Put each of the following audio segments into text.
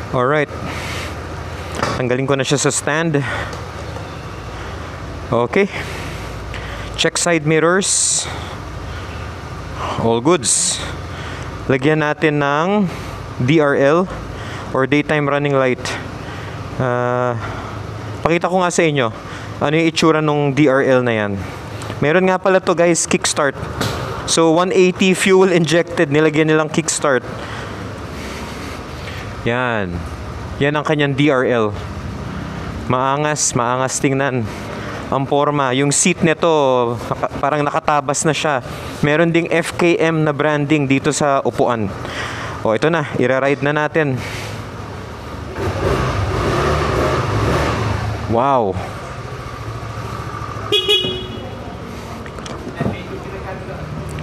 Alright. Tanggalin ko na siya sa stand. Okay. Check side mirrors. All goods. Lagyan natin ng DRL or daytime running light. Pakita ko nga sa inyo ano yung itsura nung DRL na yan. Meron nga pala to guys, kickstart. So 180 fuel injected, nilagyan nilang kickstart. Yan. Yan ang kanyang DRL. Maangas tingnan. Ang forma, yung seat nito parang nakatabas na siya. Meron ding FKM na branding dito sa upuan. O ito na, ira-ride na natin. Wow.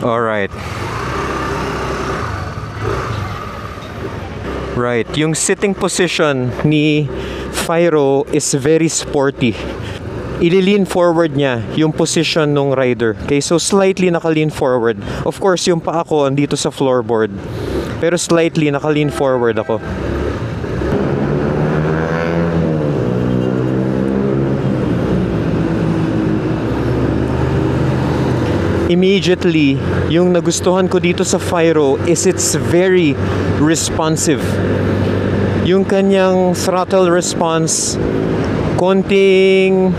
Alright. Right, yung sitting position ni Fyro is very sporty. Ili-lean forward niya yung position ng rider. Okay, so slightly naka-lean forward. Of course, yung paa ko andito sa floorboard. Pero slightly naka-lean forward ako. Immediately, yung nagustuhan ko dito sa Fyro is it's very responsive. Yung kanyang throttle response, konting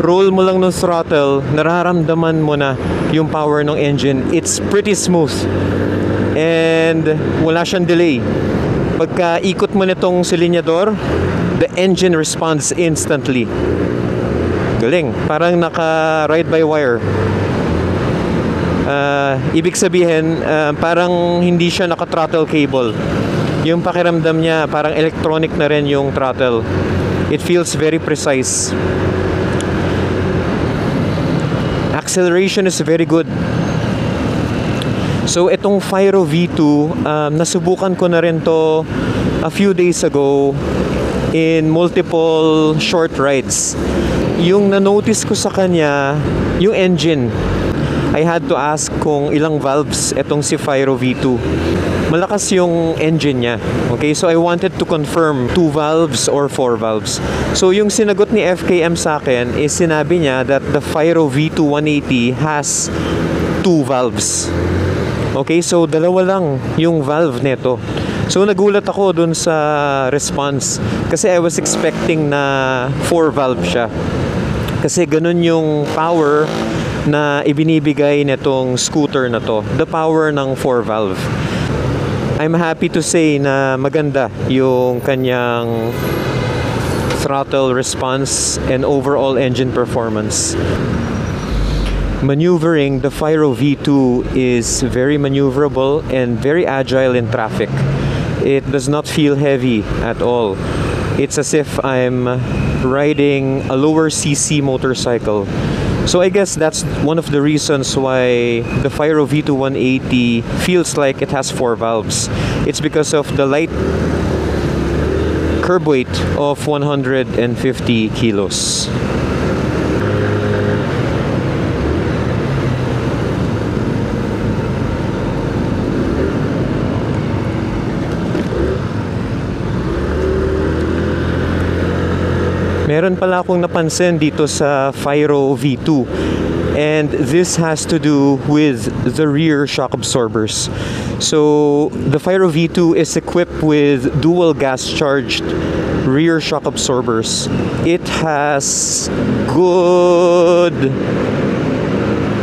roll mo lang ng throttle, nararamdaman mo na yung power ng engine. It's pretty smooth. And wala siyang delay. Pagka ikot mo nitong silinyador, the engine responds instantly. Galing. Parang naka ride by wire. Ibig sabihin, parang hindi siya naka-throttle cable. Yung pakiramdam niya, parang electronic na rin yung throttle. It feels very precise. Acceleration is very good. So, itong Fyro V2, nasubukan ko na rin to a few days ago in multiple short rides. Yung na-notice ko sa kanya, yung engine. I had to ask kung ilang valves itong si Fyro V2. Malakas yung engine niya. Okay, so I wanted to confirm 2 valves or 4 valves. So yung sinagot ni FKM sa akin is sinabi niya that the Fyro V2 180 has 2 valves. Okay, so dalawa lang yung valve nito. So nagulat ako dun sa response kasi I was expecting na 4 valve siya. Kasi ganun yung power na ibinibigay nitong scooter na to, the power ng 4 valve. I'm happy to say na maganda yung kanyang throttle response and overall engine performance. Maneuvering, the Fyro V2 is very maneuverable and very agile in traffic. It does not feel heavy at all. It's as if I'm riding a lower cc motorcycle. So I guess that's one of the reasons why the Fyro V2 180 feels like it has 4 valves. It's because of the light curb weight of 150 kilos. Meron pala akong napansin dito sa Fyro V2, and this has to do with the rear shock absorbers. So the Fyro V2 is equipped with dual gas charged rear shock absorbers. It has good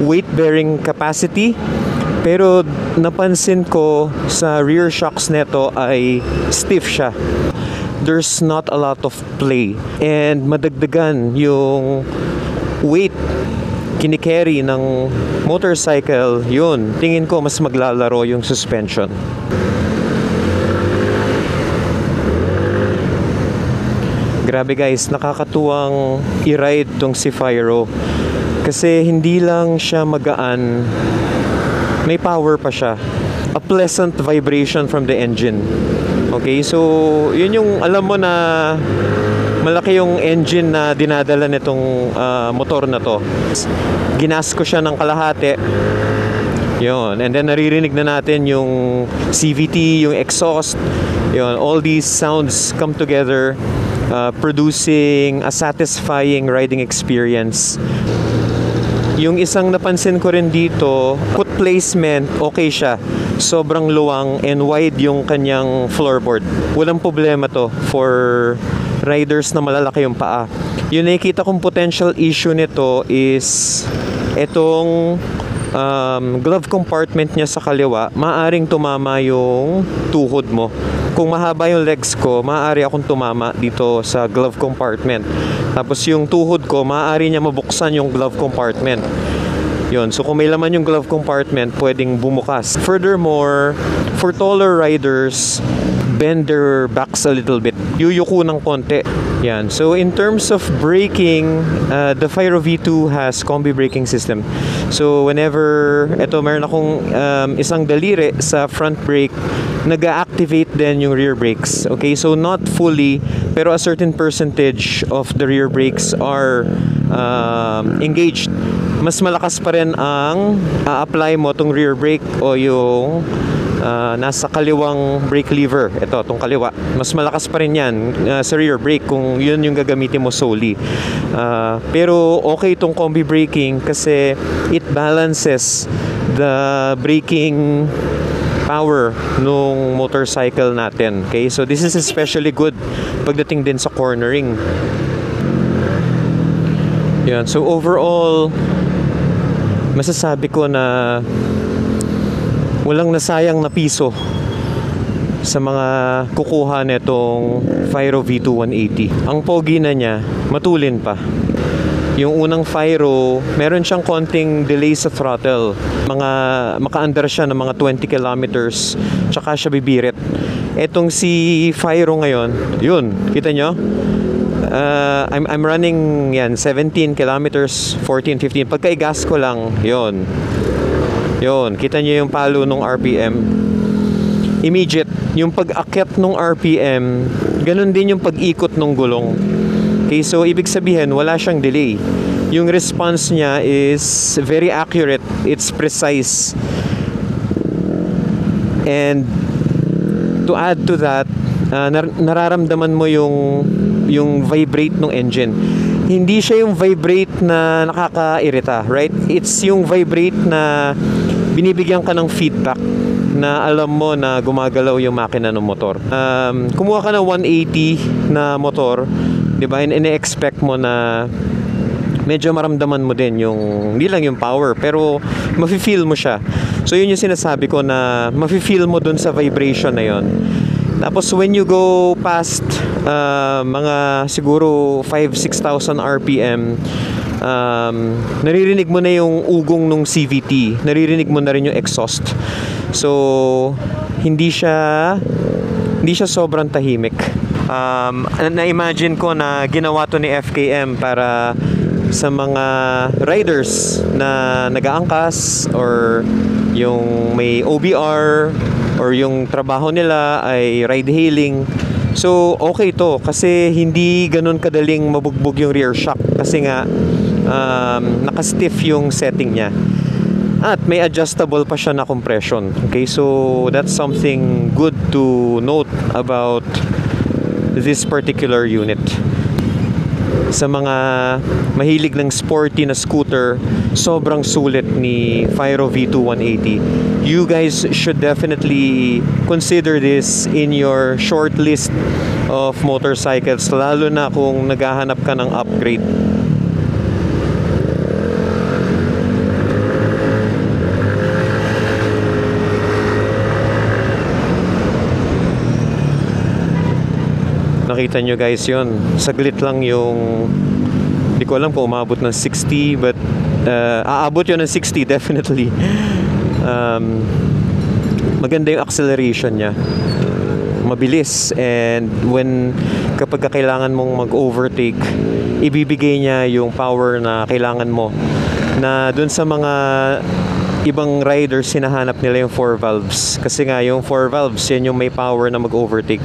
weight bearing capacity, pero napansin ko sa rear shocks neto ay stiff siya. There's not a lot of play and madagdagan yung weight kinikerry ng motorcycle. Yun, tingin ko mas maglalaro yung suspension. Grabe guys, nakakatuwang i-ride tong si Fyro kasi hindi lang siya magaan, may power pa siya. A pleasant vibration from the engine. Okay, so yun yung alam mo na malaki yung engine na dinadala nitong motor na to. Ginas ko siya ng kalahati Yun. And then naririnig na natin yung CVT, yung exhaust. Yun. All these sounds come together, producing a satisfying riding experience. Yung isang napansin ko rin dito, foot placement, okay siya. Sobrang luwang and wide yung kanyang floorboard. Walang problema to for riders na malalaki yung paa. Yung nakikita kong potential issue nito is etong glove compartment niya sa kaliwa, maaring tumama yung tuhod mo. Kung mahaba yung legs ko, maaari akong tumama dito sa glove compartment. Tapos yung tuhod ko, maaari niya mabuksan yung glove compartment. Yun. So kung may laman yung glove compartment, pwedeng bumukas. Furthermore, for taller riders, bend their backs a little bit. Yuyuko ng konti. Yan. So in terms of braking, the Fyro V2 has combi braking system. So whenever, meron akong isang daliri sa front brake, nag-activate din yung rear brakes. Okay, so not fully, pero a certain percentage of the rear brakes are engaged. Mas malakas pa rin ang apply mo tong rear brake o yung nasa kaliwang brake lever. Ito, tong kaliwa. Mas malakas pa rin yan sa rear brake kung yun yung gagamitin mo solely. Pero okay tong combi braking kasi it balances the braking power nung motorcycle natin. Okay, so this is especially good pagdating din sa cornering. Yan. So overall, masasabi ko na walang nasayang na piso sa mga kukuha nitong Fyro V2 180. Ang pogi na niya, matulin pa. Yung unang Fyro, meron siyang konting delay sa throttle. Maka-under siya ng mga 20 kilometers, tsaka siya bibirit. Etong si Fyro ngayon, yun, kita nyo? I'm running yan 17 kilometers, 14, 15. Pagka i-gas ko lang, yun, kita nyo yung palo ng RPM. Immediate. Yung pag-akyat ng RPM, ganun din yung pag-ikot ng gulong. Okay, so ibig sabihin, wala siyang delay. Yung response niya is very accurate. It's precise. And to add to that, nararamdaman mo yung vibrate ng engine. Hindi siya yung vibrate na nakakairita, right? It's yung vibrate na binibigyan ka ng feedback na alam mo na gumagalaw yung makina ng motor. Kumuha ka ng 180 na motor, di ba? Ine-expect mo na medyo maramdaman mo din yung, hindi lang yung power, pero mafe-feel mo siya. So yun yung sinasabi ko na mafe-feel mo dun sa vibration na yun. Tapos when you go past mga siguro 5,000-6,000 RPM, naririnig mo na yung ugong nung CVT, naririnig mo na rin yung exhaust. So hindi siya sobrang tahimik. Na-imagine ko na ginawa to ni FKM para sa mga riders na nag-aangkas or yung may OBR or yung trabaho nila ay ride hailing. So okay to kasi hindi ganun kadaling mabugbog yung rear shock kasi nga naka-stiff yung setting niya. At may adjustable pa siya na compression. Okay, so that's something good to note about this particular unit. Sa mga mahilig ng sporty na scooter, sobrang sulit ni Fyro V2 180. You guys should definitely consider this in your short list of motorcycles, lalo na kung naghahanap ka ng upgrade. Nakita nyo guys yun, saglit lang yung, hindi ko alam kung umabot ng 60, but aabot yun ng 60 definitely. Maganda yung acceleration niya, mabilis, and kapag kailangan mong mag-overtake, ibibigay niya yung power na kailangan mo, na dun sa mga ibang riders sinahanap nila yung 4 valves, kasi nga yung 4 valves yan yung may power na mag-overtake.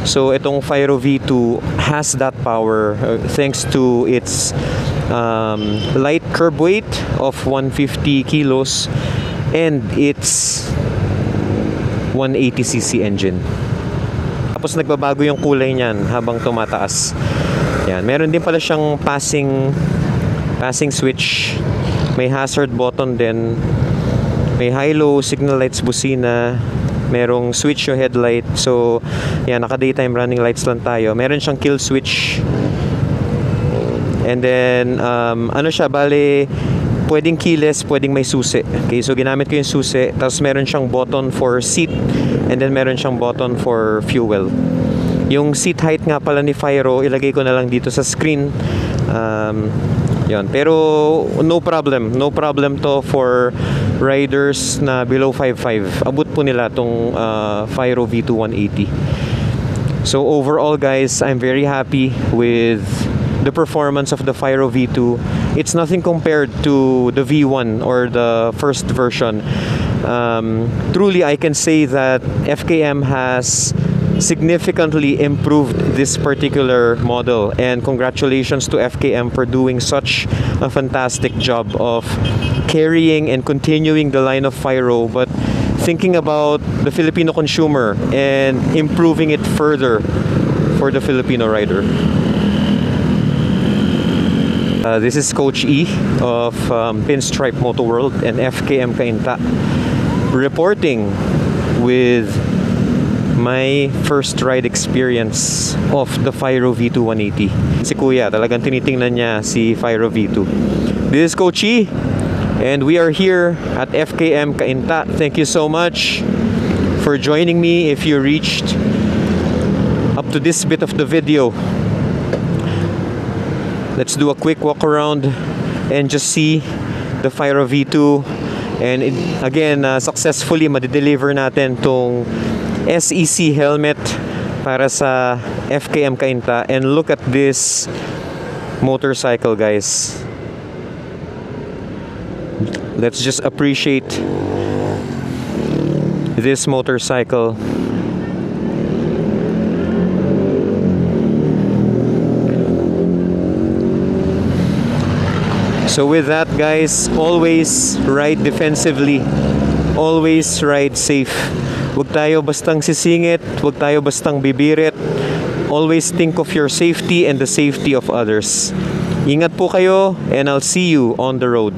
So itong Fyro V2 has that power thanks to its light curb weight of 150 kilos and it's 180cc engine. Tapos nagbabago yung kulay niyan habang tumataas. Yan, meron din pala siyang passing switch. May hazard button din. May high-low signal lights, busina. Merong switch yung headlight. So, yan, naka-daytime running lights lang tayo. Meron siyang kill switch. And then, ano siya, bale, pwedeng keyless, pwedeng may susi. Okay, so ginamit ko yung susi. Tapos meron siyang button for seat. And then meron siyang button for fuel. Yung seat height nga pala ni Fyro, ilagay ko na lang dito sa screen. Yun. Pero no problem to for riders na below 5'5". Abot po nila tong Fyro V2 180. So overall guys, I'm very happy with the performance of the Fyro V2. It's nothing compared to the V1 or the first version. Truly, I can say that FKM has significantly improved this particular model, and congratulations to FKM for doing such a fantastic job of carrying and continuing the line of Fyro, but thinking about the Filipino consumer and improving it further for the Filipino rider. This is Coach E of Pinstripe Moto World and FKM Cainta reporting with my first ride experience of the Fyro V2 180. Si Kuya, talagang tinitingnan niya si Fyro V2. This is Coach E, and we are here at FKM Cainta. Thank you so much for joining me if you reached up to this bit of the video. Let's do a quick walk around and just see the Fyro V2. And again, successfully madideliver natin tong SEC helmet para sa FKM Cainta. And look at this motorcycle, guys. Let's just appreciate this motorcycle. So with that, guys, always ride defensively, always ride safe. Huwag tayo bastang sisingit, huwag tayo bastang bibirit. Always think of your safety and the safety of others. Ingat po kayo, and I'll see you on the road.